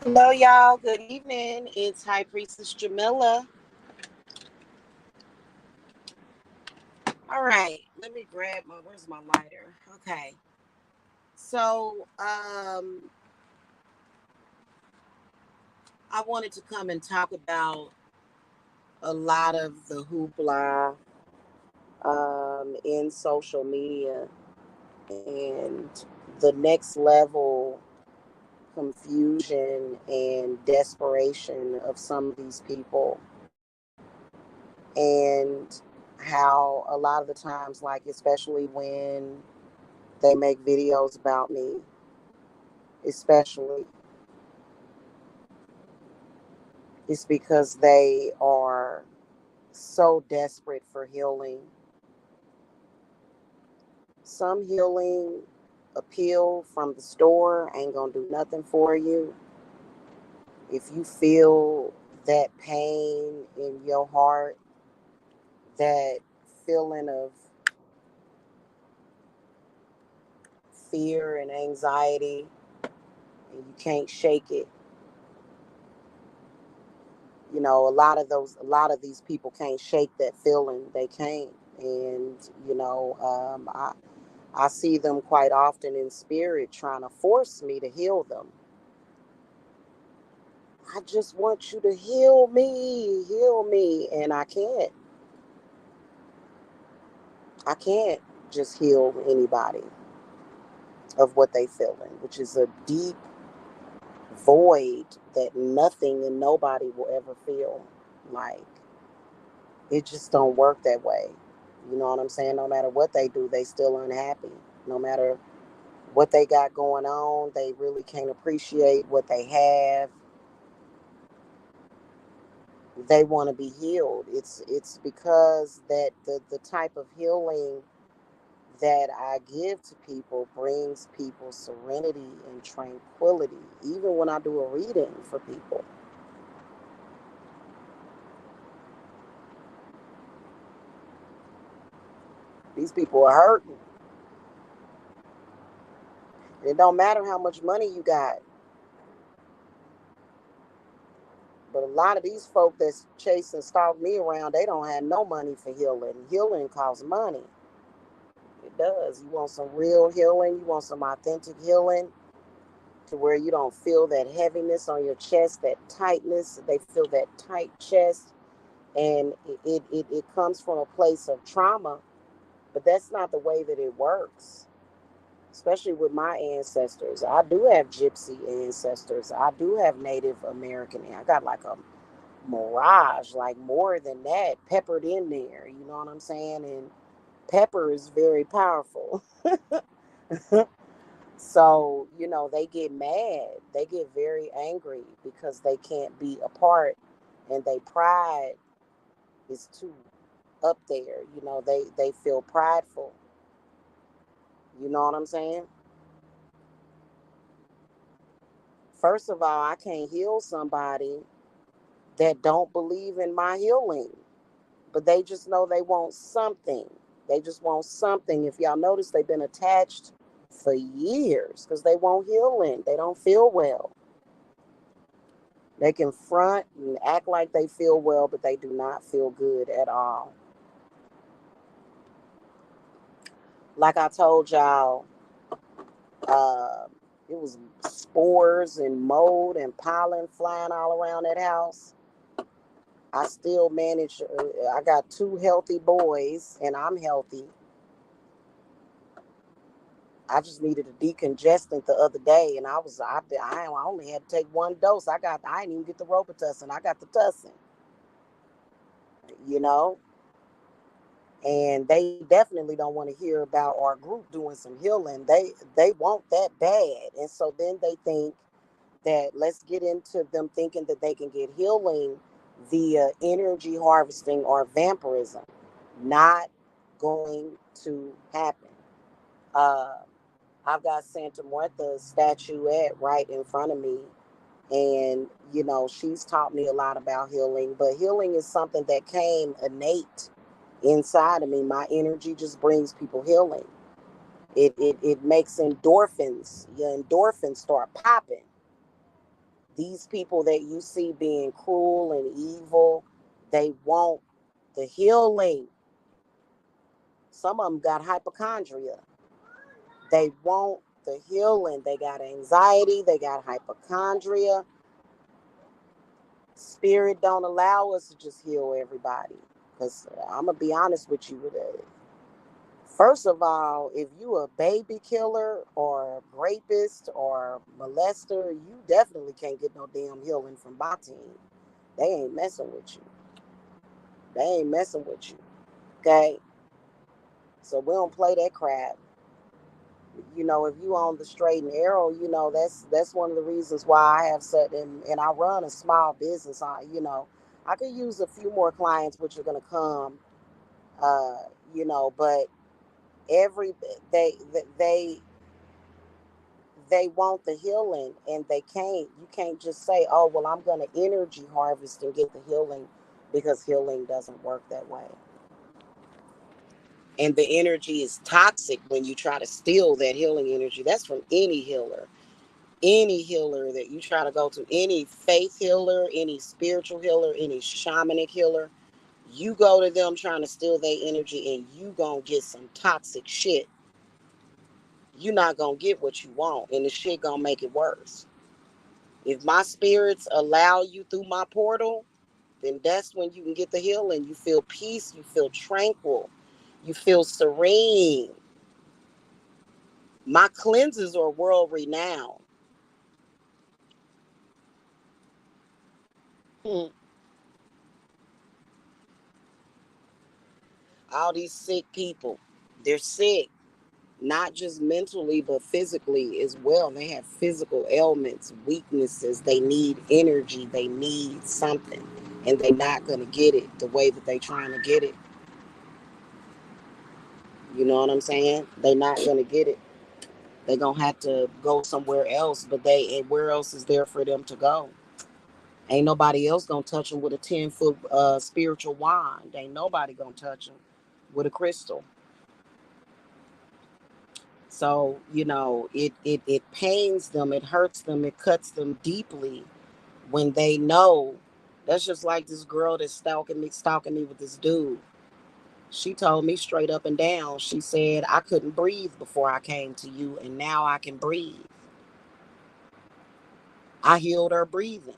Hello, y'all. Good evening. It's High Priestess Jamila. All right, let me grab where's my lighter? Okay. So, I wanted to come and talk about a lot of the hoopla in social media and the next level confusion and desperation of some of these people, and how a lot of the times, like especially when they make videos about me, especially, it's because they are so desperate for healing. Some healing, a pill from the store ain't gonna do nothing for you. If you feel that pain in your heart, that feeling of fear and anxiety, and you can't shake it, a lot of these people can't shake that feeling. They can't. And I see them quite often in spirit trying to force me to heal them. I just want you to heal me, and I can't just heal anybody of what they feeling, which is a deep void that nothing and nobody will ever feel. Like, it just don't work that way. You know what I'm saying? No matter what they do, they still unhappy. No matter what they got going on, they really can't appreciate what they have. They want to be healed. It's because that the type of healing that I give to people brings people serenity and tranquility. Even when I do a reading for people, these people are hurting. And it don't matter how much money you got. But a lot of these folk that's chase and stalk me around, they don't have no money for healing. Healing costs money. It does. You want some real healing, you want some authentic healing to where you don't feel that heaviness on your chest, that tightness. They feel that tight chest. And it comes from a place of trauma, but that's not the way that it works. Especially with my ancestors. I do have gypsy ancestors. I do have Native American. I got like a mirage, like more than that, peppered in there. You know what I'm saying? And pepper is very powerful. So, they get mad. They get very angry because they can't be apart, and they pride is too up there. They feel prideful. You know what I'm saying? First of all, I can't heal somebody that don't believe in my healing, but they just know they want something. They just want something. If y'all notice, they've been attached for years because they want healing. They don't feel well. They can front and act like they feel well, but they do not feel good at all. Like I told y'all, uh, it was spores and mold and pollen flying all around that house. I still managed. I got two healthy boys, and I'm healthy. I just needed a decongestant the other day, and I only had to take one dose. I didn't even get the Robitussin. I got the Tussin, you know. And they definitely don't want to hear about our group doing some healing. They want that bad, and so then they think that, let's get into them thinking that they can get healing via energy harvesting or vampirism. Not going to happen. Uh, I've got Santa Martha's statuette right in front of me. And, she's taught me a lot about healing. But healing is something that came innate inside of me. My energy just brings people healing. It makes endorphins. Your endorphins start popping. These people that you see being cruel and evil, they want the healing. Some of them got hypochondria. They want the healing. They got anxiety. They got hypochondria. Spirit don't allow us to just heal everybody. Because I'm going to be honest with you. First of all, if you a baby killer or a rapist or molester, you definitely can't get no damn healing from my team. They ain't messing with you. They ain't messing with you. Okay? So we don't play that crap. If you on the straight and narrow, that's one of the reasons why I have said, and I run a small business. I could use a few more clients which are gonna come, uh, but every they they want the healing and they can't. You can't just say, oh well, I'm gonna energy harvest and get the healing, because healing doesn't work that way. And the energy is toxic when you try to steal that healing energy. That's from any healer. Any healer that you try to go to, any faith healer, any spiritual healer, any shamanic healer, you go to them trying to steal their energy and you gonna get some toxic shit. You're not gonna get what you want, and the shit gonna make it worse. If my spirits allow you through my portal, then that's when you can get the healing. You feel peace, you feel tranquil, you feel serene. My cleanses are world renowned. All these sick people, they're sick, not just mentally, but physically as well. They have physical ailments, weaknesses. They need energy. They need something. And they're not going to get it the way that they're trying to get it. You know what I'm saying? They're not going to get it. They're going to have to go somewhere else. But where else is there for them to go? Ain't nobody else going to touch them with a 10-foot spiritual wand. Ain't nobody going to touch them with a crystal. So, it pains them, it hurts them, it cuts them deeply when they know. That's just like this girl that's stalking me with this dude. She told me straight up and down. She said, I couldn't breathe before I came to you, and now I can breathe. I healed her breathing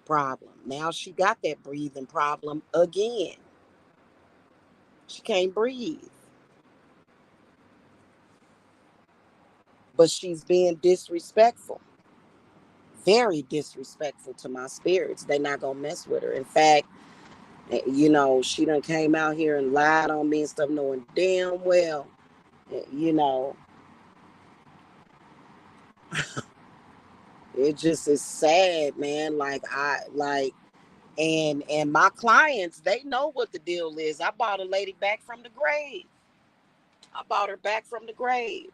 problem. Now she got that breathing problem again. She can't breathe. But she's being disrespectful. Very disrespectful to my spirits. They're not going to mess with her. In fact, she done came out here and lied on me and stuff, knowing damn well, you know, it just is sad, man. And my clients, they know what the deal is. I bought a lady back from the grave. I bought her back from the grave.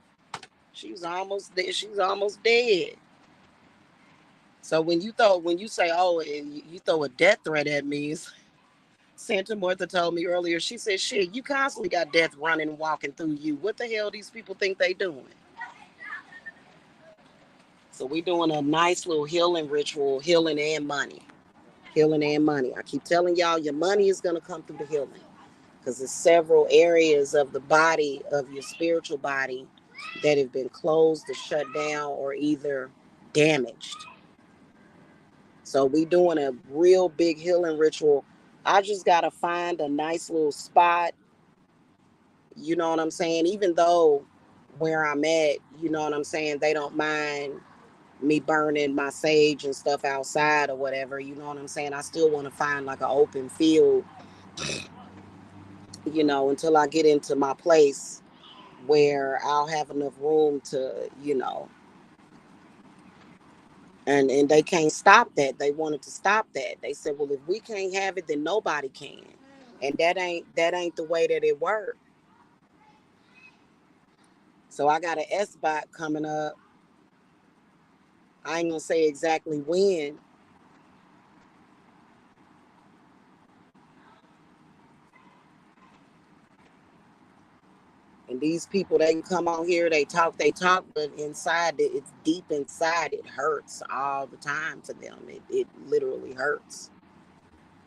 She was almost dead. She was almost dead. So when you say, oh, you throw a death threat at me, Santa Martha told me earlier, she said, shit, you constantly got death running and walking through you. What the hell these people think they doing? So we doing a nice little healing ritual, healing and money. Healing and money. I keep telling y'all, your money is going to come through the healing. Because there's several areas of the body, of your spiritual body, that have been closed or shut down or either damaged. So we doing a real big healing ritual. I just got to find a nice little spot. You know what I'm saying? Even though where I'm at, you know what I'm saying, they don't mind me burning my sage and stuff outside or whatever. You know what I'm saying? I still want to find like an open field, until I get into my place where I'll have enough room to, and they can't stop that. They wanted to stop that. They said, well, if we can't have it, then nobody can. And that ain't the way that it works. So I got an S-bot coming up. I ain't gonna say exactly when. And And these people, they come on here, they talk, but inside, it's deep inside, it hurts all the time for them. It literally hurts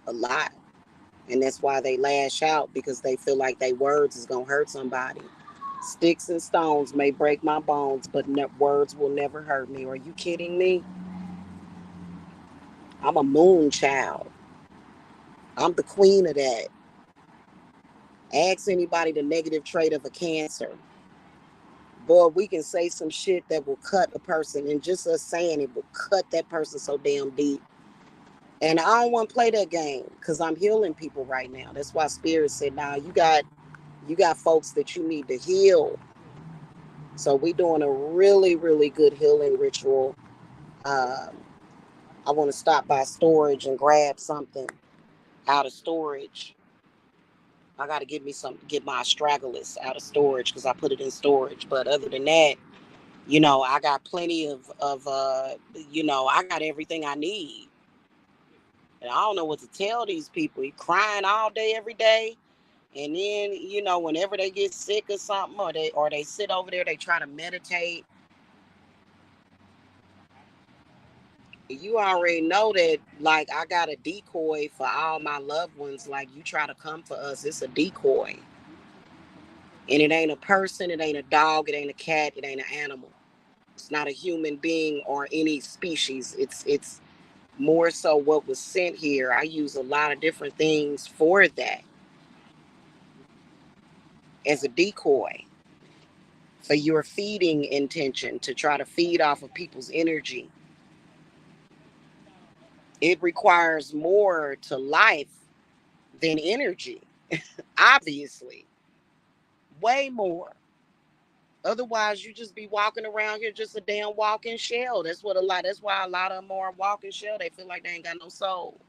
a lot. And that's why they lash out, because they feel like their words is going to hurt somebody. Sticks and stones may break my bones, but words will never hurt me. Are you kidding me? I'm a moon child. I'm the queen of that. Ask anybody the negative trait of a Cancer. Boy, we can say some shit that will cut a person, and just us saying it will cut that person so damn deep. And I don't want to play that game, because I'm healing people right now. That's why Spirit said, "Now you got folks that you need to heal." So we doing a really, really good healing ritual. Um, I want to stop by storage and grab something out of storage. I got to get my astragalus out of storage, because I put it in storage. But other than that, I got plenty of I got everything I need. And I don't know what to tell these people. You crying all day, every day. And then, whenever they get sick or something, or they sit over there, they try to meditate. You already know that, like, I got a decoy for all my loved ones. Like, you try to come for us, it's a decoy. And it ain't a person, it ain't a dog, it ain't a cat, it ain't an animal. It's not a human being or any species. It's more so what was sent here. I use a lot of different things for that as a decoy, for your feeding intention, to try to feed off of people's energy. It requires more to life than energy, obviously, way more. Otherwise, you just be walking around here just a damn walking shell. That's why a lot of them are a walking shell. They feel like they ain't got no soul.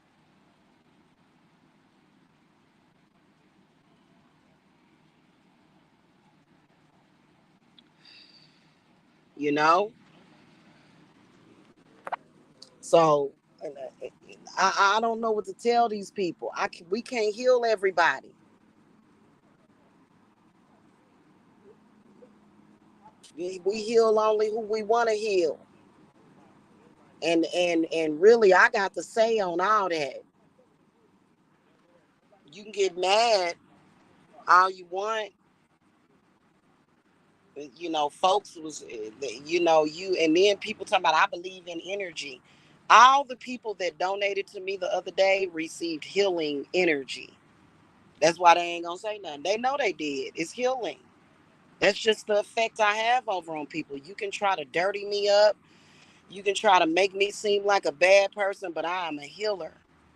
You know? So I don't know what to tell these people. We can't heal everybody. We heal only who we want to heal. And really, I got to say on all that. You can get mad all you want. Folks was, you, and then people talking about, I believe in energy. All the people that donated to me the other day received healing energy. That's why they ain't gonna say nothing. They know they did. It's healing. That's just the effect I have over on people. You can try to dirty me up. You can try to make me seem like a bad person, but I am a healer.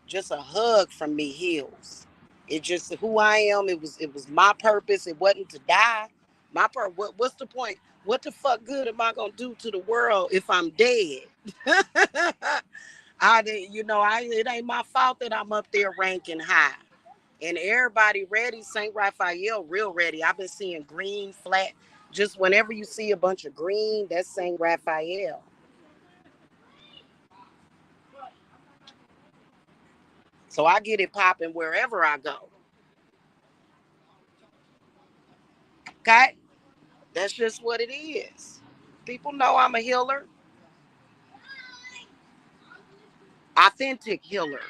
Just a hug from me heals. It's just who I am. It was my purpose. It wasn't to die. What's the point? What the fuck good am I gonna do to the world if I'm dead? It ain't my fault that I'm up there ranking high. And everybody ready. St. Raphael real ready. I've been seeing green flat. Just whenever you see a bunch of green, that's St. Raphael. So I get it popping wherever I go. Okay? That's just what it is. People know I'm a healer. Authentic healer.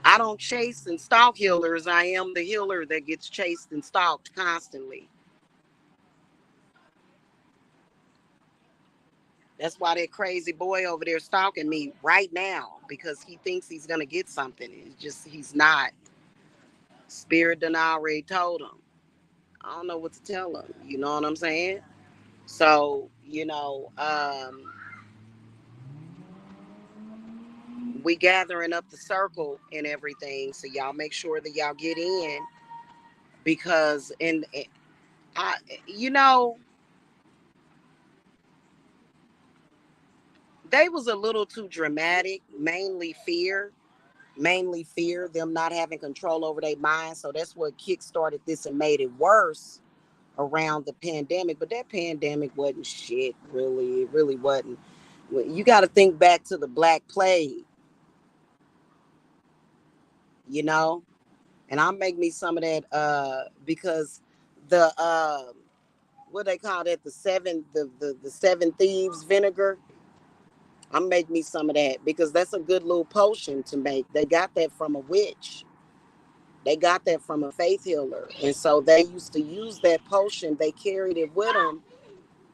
I don't chase and stalk healers. I am the healer that gets chased and stalked constantly. That's why that crazy boy over there stalking me right now, because he thinks he's gonna get something. He's not. Spirit done already told him. I don't know what to tell him. You know what I'm saying? So, we gathering up the circle and everything. So y'all make sure that y'all get in, because I, you know, they was a little too dramatic. Mainly fear, them not having control over their mind. So that's what kick-started this and made it worse around the pandemic. But that pandemic wasn't shit, really. It really wasn't. You got to think back to the Black Plague, you know? And I'll make me some of that, because The what they call that, the seven thieves vinegar. I'm make me some of that because that's a good little potion to make. They got that from a witch. They got that from a faith healer, and so they used to use that potion. They carried it with them.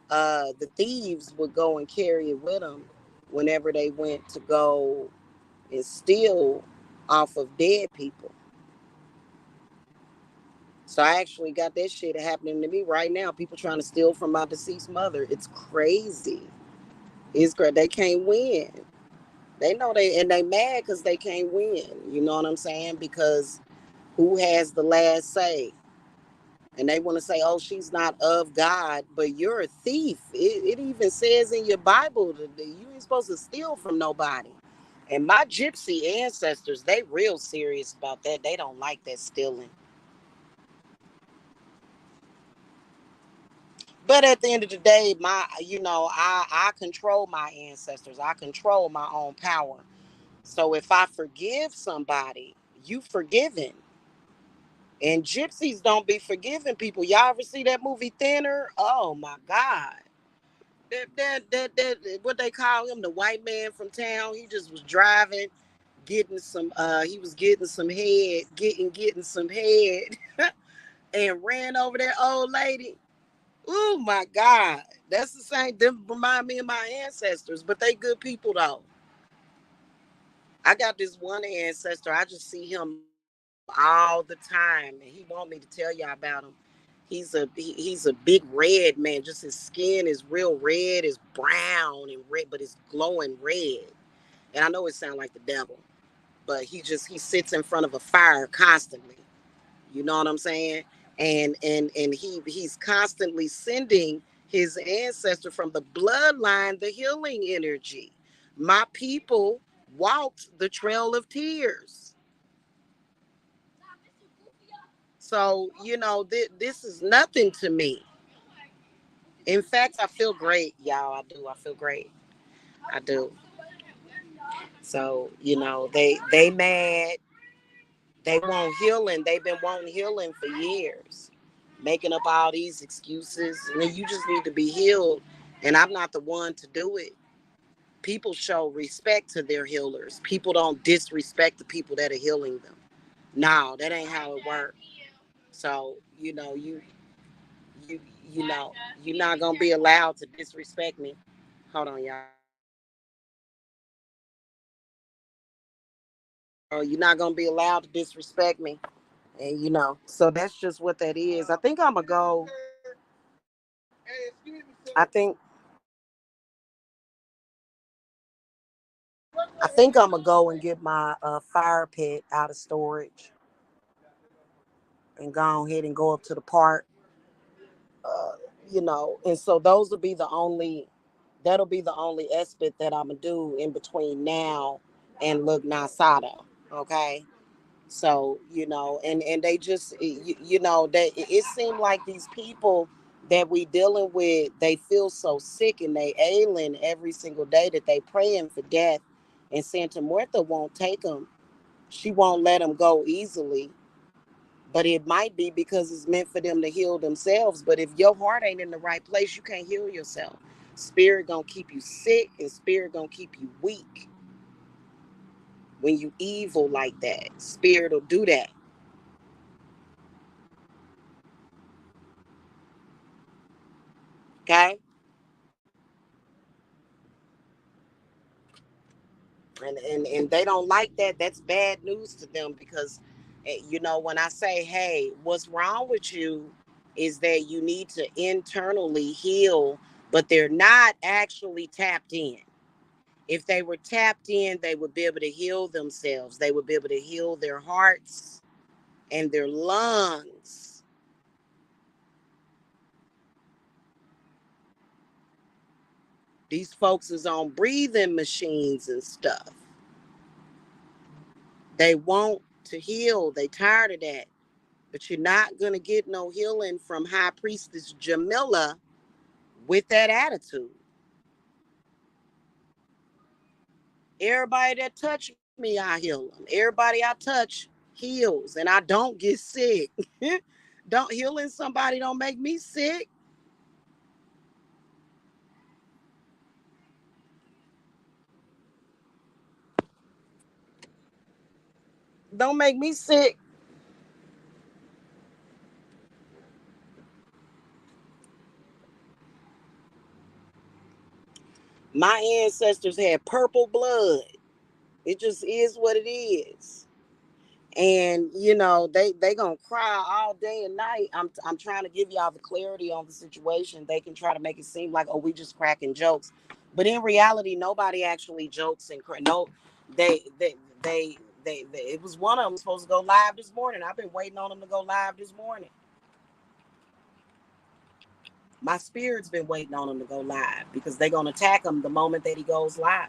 The thieves would go and carry it with them whenever they went to go and steal off of dead people. So I actually got that shit happening to me right now. People trying to steal from my deceased mother. It's crazy. It's great. They can't win. They know they mad because they can't win. You know what I'm saying? Because who has the last say? And they want to say, "Oh, she's not of God," but you're a thief. It even says in your Bible that you ain't supposed to steal from nobody. And my gypsy ancestors, they real serious about that. They don't like that stealing. But at the end of the day, I control my ancestors. I control my own power. So if I forgive somebody, you forgiven. And gypsies don't be forgiving people. Y'all ever see that movie Thinner? Oh my God. That what they call him, the white man from town. He just was driving, getting some he was getting some head, getting some head, and ran over that old lady. Oh my God. That's the same. Them remind me of my ancestors, but they good people though. I got this one ancestor. I just see him all the time, and he want me to tell y'all about him. He's a big red man. Just his skin is real red, is brown and red, but it's glowing red. And I know it sounds like the devil, but he sits in front of a fire constantly. You know what I'm saying? And he's constantly sending his ancestor from the bloodline the healing energy. My people walked the trail of tears. So, this is nothing to me. In fact, I feel great, y'all. I do. I feel great. I do. So, they mad. They want healing. They've been wanting healing for years, making up all these excuses. And then you just need to be healed. And I'm not the one to do it. People show respect to their healers. People don't disrespect the people that are healing them. No, that ain't how it works. So, you you know, you're not gonna be allowed to disrespect me. Hold on, y'all. Oh, you're not gonna be allowed to disrespect me. And so that's just what that is. I think I'm gonna go. I think I think I'm gonna go and get my fire pit out of storage and go ahead and go up to the park. Uh, and so those will be the only. That'll be the only aspect that I'm gonna do in between now and Look Nasada. Okay. So and they just that it seemed like these people that we dealing with, they feel so sick and they ailing every single day that they praying for death, and Santa Muerta won't take them. She won't let them go easily, but it might be because it's meant for them to heal themselves. But if your heart ain't in the right place, you can't heal yourself. Spirit gonna keep you sick, and spirit gonna keep you weak. When you evil like that, spirit will do that. Okay. And they don't like that. That's bad news to them because when I say, hey, what's wrong with you is that you need to internally heal, but they're not actually tapped in. If they were tapped in, they would be able to heal themselves. They would be able to heal their hearts and their lungs. These folks is on breathing machines and stuff. They want to heal. They tired of that. But you're not going to get no healing from High Priestess Jamila with that attitude. Everybody that touch me, I heal them. Everybody I touch heals, and I don't get sick. Don't healing somebody don't make me sick. Don't make me sick. My ancestors had purple blood. It just is what it is. And they gonna cry all day and night. I'm trying to give y'all the clarity on the situation. They can try to make it seem like, oh, we just cracking jokes, but in reality nobody actually jokes and no, they they they it was one of them supposed to go live this morning. I've been waiting on them to go live this morning. My spirit's been waiting on him to go live because they're gonna attack him the moment that he goes live.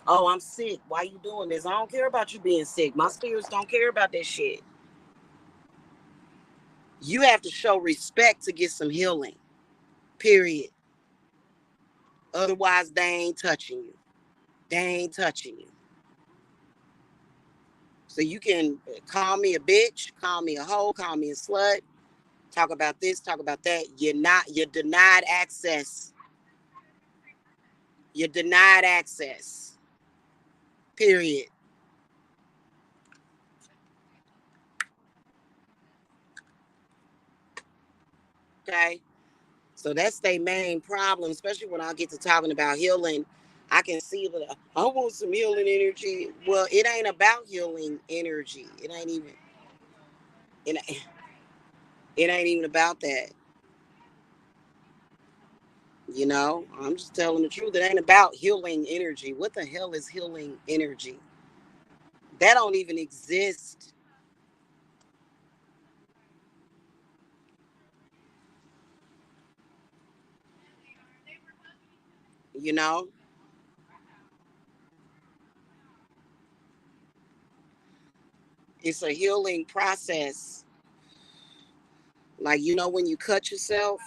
Oh, I'm sick. Why you doing this? I don't care about you being sick. My spirits don't care about that shit. You have to show respect to get some healing. Period. Otherwise, they ain't touching you. They ain't touching you. So you can call me a bitch, call me a hoe, call me a slut, talk about this, talk about that. You're denied access. You're denied access. Period. Okay? So that's their main problem, especially when I get to talking about healing. I can see that I want some healing energy. Well, it ain't about healing energy. It, it ain't even about that. I'm just telling the truth. It ain't about healing energy. What the hell is healing energy? That don't even exist. You know, it's a healing process. Like, when you cut yourself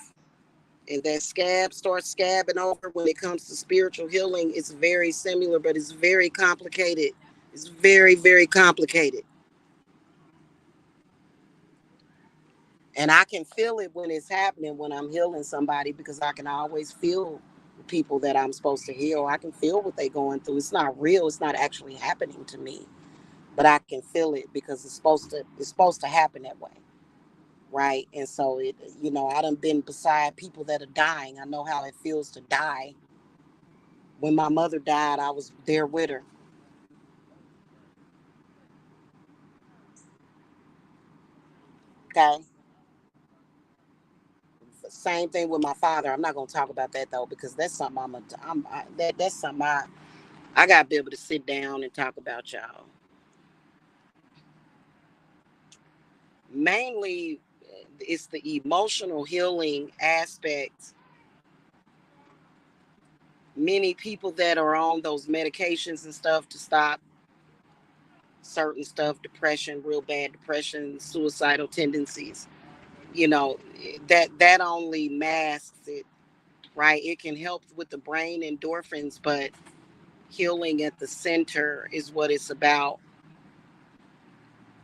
and that scab starts scabbing over, when it comes to spiritual healing, it's very similar, but it's very complicated. It's very, very complicated. And I can feel it when it's happening, when I'm healing somebody, because I can always feel the people that I'm supposed to heal. I can feel what they're going through. It's not real. It's not actually happening to me, but I can feel it because it's supposed to happen that way. Right. And so I done been beside people that are dying. I know how it feels to die. When my mother died, I was there with her. Okay. Same thing with my father. I'm not gonna talk about that though, because that's something that's something I gotta be able to sit down and talk about, y'all. Mainly, it's the emotional healing aspect. Many people that are on those medications and stuff to stop certain stuff, depression, real bad depression, suicidal tendencies, that only masks it. Right, it can help with the brain endorphins, but healing at the center is what it's about.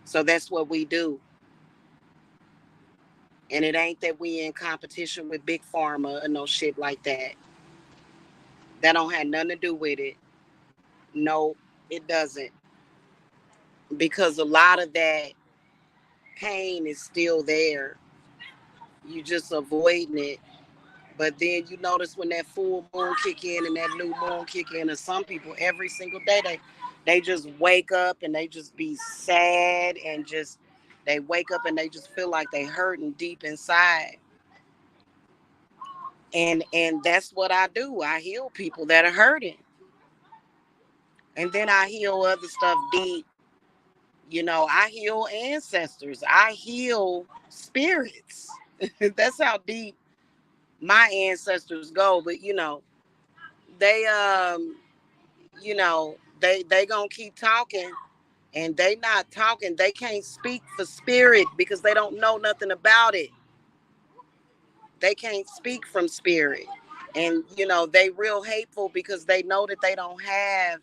So that's what we do. And it ain't that we in competition with big pharma or no shit like that. That don't have nothing to do with it. No, it doesn't. Because a lot of that pain is still there. You just avoiding it. But then you notice when that full moon kick in and that new moon kick in, and some people every single day they just wake up and they just be sad, and just they wake up and they just feel like they hurting deep inside. And that's what I do. I heal people that are hurting. And then I heal other stuff deep. I heal ancestors. I heal spirits. That's how deep my ancestors go. But they they gonna keep talking, and they not talking. They can't speak for spirit because they don't know nothing about it. They can't speak from spirit. And they real hateful because they know that they don't have.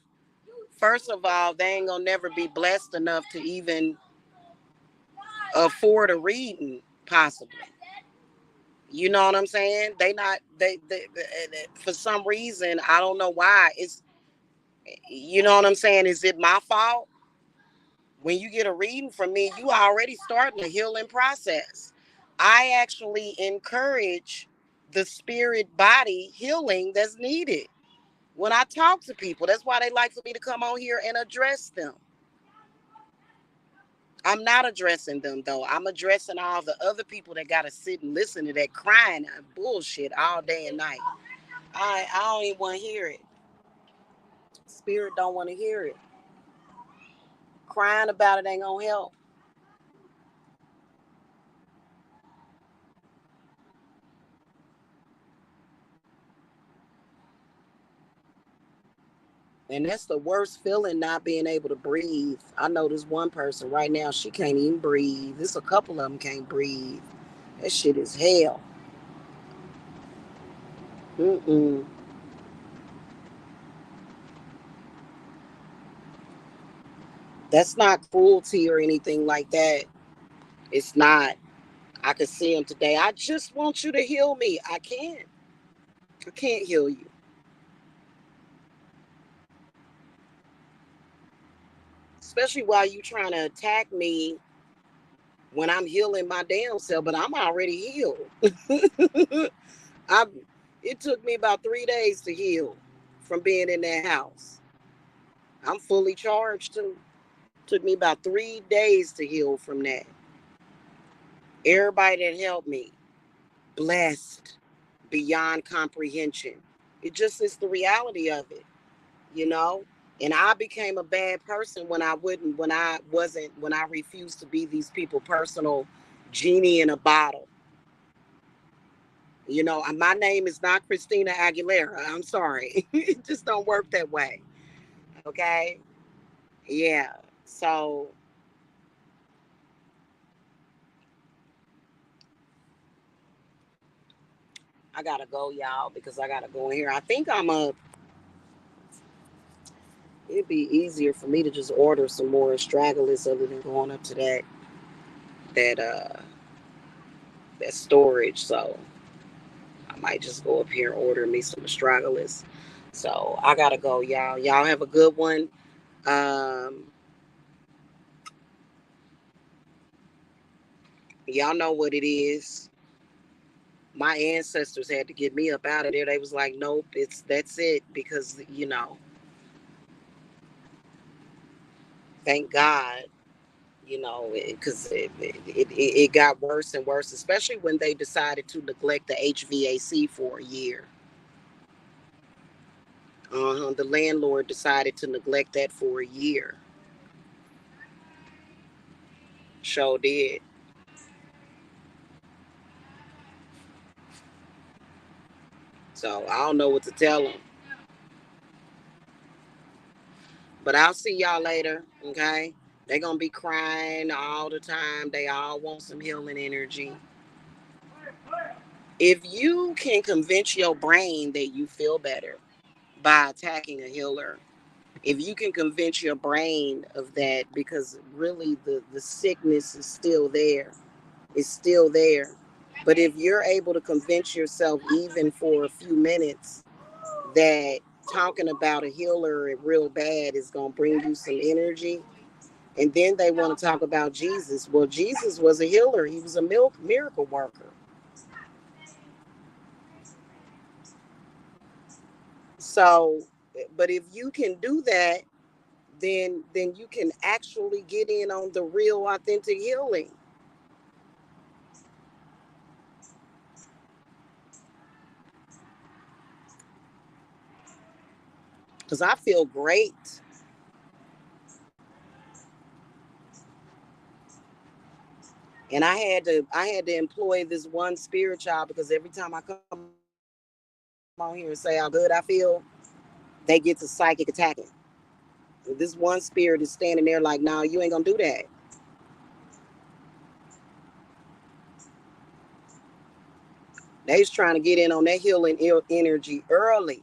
First of all, they ain't gonna never be blessed enough to even afford a reading, possibly. You know what I'm saying? They for some reason, I don't know why. You know what I'm saying? Is it my fault? When you get a reading from me, you already starting a healing process. I actually encourage the spirit body healing that's needed when I talk to people. That's why they like for me to come on here and address them. I'm not addressing them though. I'm addressing all the other people that gotta sit and listen to that crying bullshit all day and night. I don't even want to hear it. Spirit don't want to hear it. Crying about it ain't gonna help. And that's the worst feeling, not being able to breathe. I know this one person right now, she can't even breathe. There's a couple of them can't breathe. That shit is hell. Mm-mm. That's not cruelty or anything like that. It's not. I could see him today. I just want you to heal me. I can't. I can't heal you. Especially while you trying to attack me when I'm healing my damn self, but I'm already healed. I it took me about 3 days to heal from being in that house. I'm fully charged too. Took me about 3 days to heal from that. Everybody that helped me, blessed beyond comprehension. It just is the reality of it, you know? And I became a bad person when I refused to be these people personal genie in a bottle. You know, my name is not Christina Aguilera. I'm sorry. It just don't work that way. Okay? Yeah. So I gotta go, y'all, because I gotta go in here. I think it'd be easier for me to just order some more stragglers other than going up to that uh that storage. So I might just go up here and order me some stragglers. So I gotta go, y'all. Y'all have a good one. Um y'all know what it is. My ancestors had to get me up out of there. They was like, nope, that's it, because thank God, because it got worse and worse, especially when they decided to neglect the HVAC for a year. The landlord decided to neglect that for a year. Sure did. So I don't know what to tell them. But I'll see y'all later, okay? They're going to be crying all the time. They all want some healing energy. If you can convince your brain that you feel better by attacking a healer, if you can convince your brain of that, because really the sickness is still there, it's still there. But if you're able to convince yourself, even for a few minutes, that talking about a healer real bad is going to bring you some energy, and then they want to talk about Jesus. Well, Jesus was a healer, he was a miracle worker. So, but if you can do that, then you can actually get in on the real authentic healing. Because I feel great. And I had to employ this one spirit child, because every time I come on here and say how good I feel, they get to psychic attacking. This one spirit is standing there like, nah, you ain't gonna do that. They was trying to get in on that healing energy early.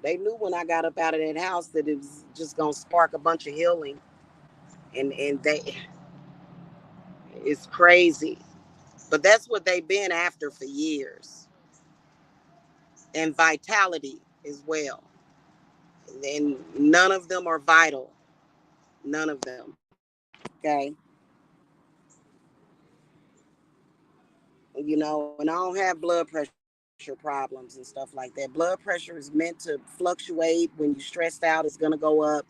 They knew when I got up out of that house that it was just gonna spark a bunch of healing. And they It's crazy. But that's what they've been after for years. And vitality as well. And none of them are vital. None of them. Okay. And I don't have blood pressure problems and stuff like that. Blood pressure is meant to fluctuate. When you're stressed out, it's gonna go up.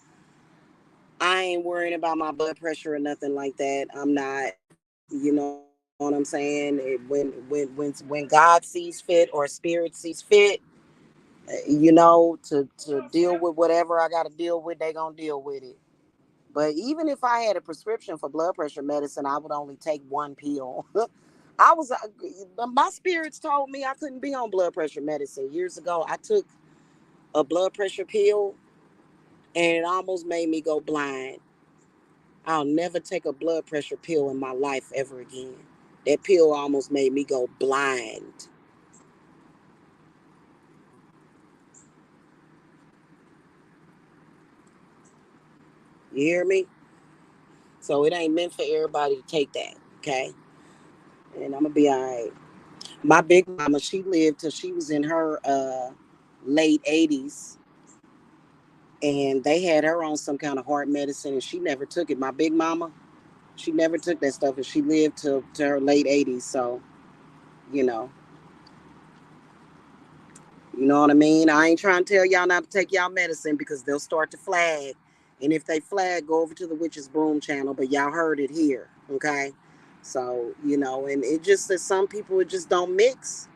I ain't worrying about my blood pressure or nothing like that. I'm not. You know what I'm saying? When God sees fit or spirit sees fit, to deal with whatever I got to deal with, they gonna deal with it. But even if I had a prescription for blood pressure medicine, I would only take one pill. My spirits told me I couldn't be on blood pressure medicine years ago. I took a blood pressure pill and it almost made me go blind. I'll never take a blood pressure pill in my life ever again. That pill almost made me go blind. You hear me? So it ain't meant for everybody to take that, okay? And I'm gonna be all right. My big mama, she lived till she was in her late 80s, and they had her on some kind of heart medicine, and she never took it. My big mama, she never took that stuff, and she lived to her late 80s. So, you know, you know what I mean. I ain't trying to tell y'all not to take y'all medicine because they'll start to flag, and if they flag, go over to the Witch's Broom channel. But y'all heard it here, okay? So and it just that some people it just don't mix.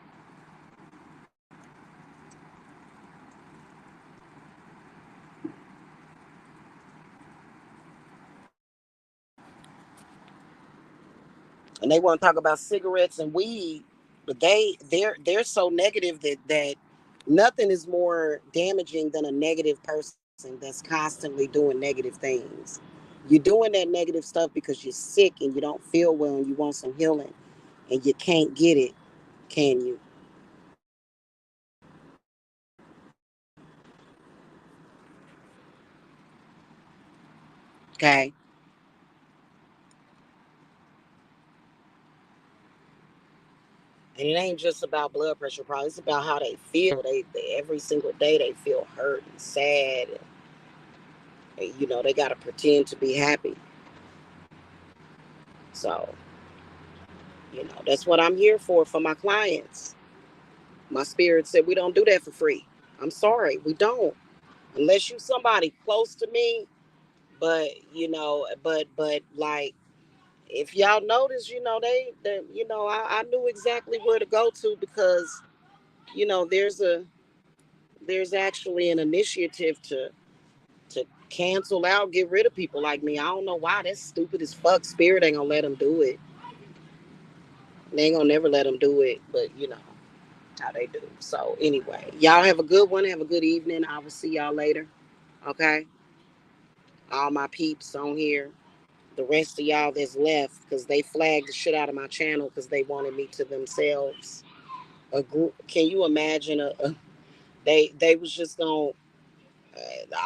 And they want to talk about cigarettes and weed, but they're so negative that nothing is more damaging than a negative person that's constantly doing negative things. You're doing that negative stuff because you're sick and you don't feel well and you want some healing and you can't get it, can you? Okay. And it ain't just about blood pressure problems. It's about how they feel. They every single day they feel hurt and sad. And they got to pretend to be happy. So that's what I'm here for my clients. My spirit said we don't do that for free. I'm sorry, we don't. Unless you somebody close to me, but like if y'all notice, I knew exactly where to go to because there's actually an initiative to cancel out, get rid of people like me. I don't know why. That's stupid as fuck. Spirit ain't gonna let them do it. They ain't gonna never let them do it, but how they do. So anyway, y'all have a good one. Have a good evening. I will see y'all later. Okay. All my peeps on here. The rest of y'all that's left, because they flagged the shit out of my channel because they wanted me to themselves. A group. Can you imagine? They was just gonna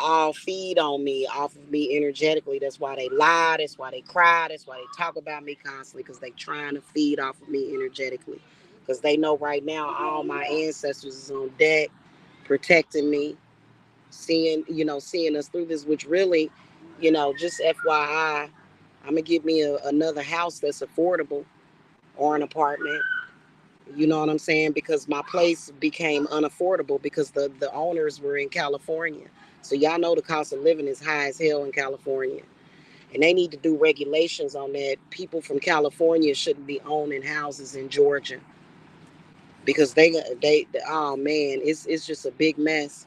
all feed on me off of me energetically. That's why they lie. That's why they cry. That's why they talk about me constantly because they trying to feed off of me energetically. Because they know right now all my ancestors is on deck protecting me, seeing us through this, which really, just FYI, I'm gonna get me another house that's affordable or an apartment. You know what I'm saying? Because my place became unaffordable because the owners were in California. So y'all know the cost of living is high as hell in California. And they need to do regulations on that. People from California shouldn't be owning houses in Georgia because they oh man, it's just a big mess.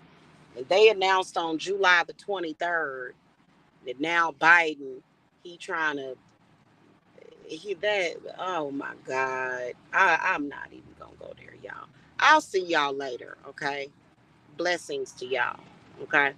And they announced on July the 23rd that now Biden, he trying to he that oh my God. I'm not even gonna go there, y'all. I'll see y'all later, okay? Blessings to y'all. Okay.